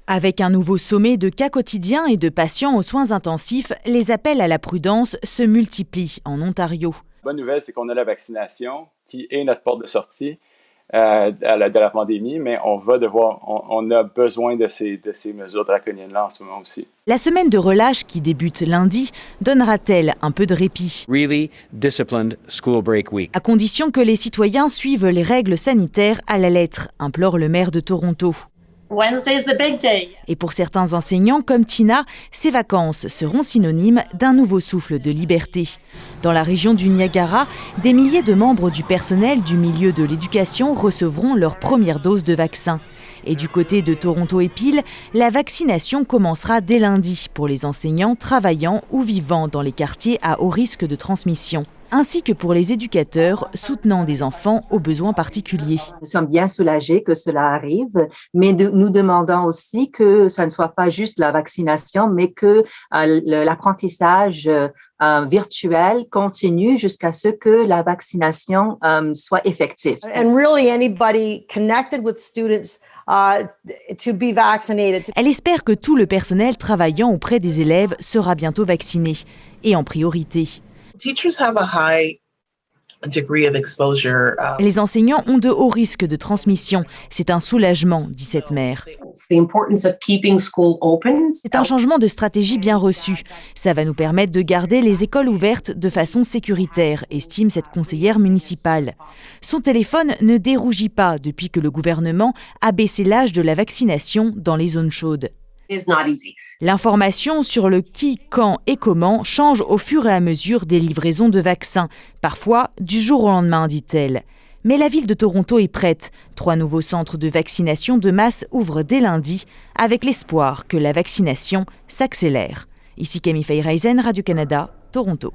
Avec un nouveau sommet de cas quotidiens et de patients aux soins intensifs, les appels à la prudence se multiplient en Ontario. La bonne nouvelle, c'est qu'on a la vaccination qui est notre porte de sortie de la pandémie, mais on a besoin de ces mesures draconiennes-là en ce moment aussi. La semaine de relâche qui débute lundi donnera-t-elle un peu de répit? Really disciplined school break week. À condition que les citoyens suivent les règles sanitaires à la lettre, implore le maire de Toronto. Wednesday's the big day. Et pour certains enseignants comme Tina, ces vacances seront synonymes d'un nouveau souffle de liberté. Dans la région du Niagara, des milliers de membres du personnel du milieu de l'éducation recevront leur première dose de vaccin. Et du côté de Toronto et Peel, la vaccination commencera dès lundi pour les enseignants travaillant ou vivant dans les quartiers à haut risque de transmission, ainsi que pour les éducateurs soutenant des enfants aux besoins particuliers. Nous sommes bien soulagés que cela arrive, mais nous demandons aussi que ça ne soit pas juste la vaccination, mais que l'apprentissage virtuel continue jusqu'à ce que la vaccination soit effective. And really anybody connected with students to be vaccinated. Elle espère que tout le personnel travaillant auprès des élèves sera bientôt vacciné, et en priorité. Teachers have a high degree of exposure. Les enseignants ont de hauts risques de transmission. C'est un soulagement, dit cette mère. C'est un changement de stratégie bien reçu. Ça va nous permettre de garder les écoles ouvertes de façon sécuritaire, estime cette conseillère municipale. Son téléphone ne dérougit pas depuis que le gouvernement a baissé l'âge de la vaccination dans les zones chaudes. L'information sur le qui, quand et comment change au fur et à mesure des livraisons de vaccins, parfois du jour au lendemain, dit-elle. Mais la ville de Toronto est prête. 3 nouveaux centres de vaccination de masse ouvrent dès lundi, avec l'espoir que la vaccination s'accélère. Ici Camille Feyreisen, Radio-Canada, Toronto.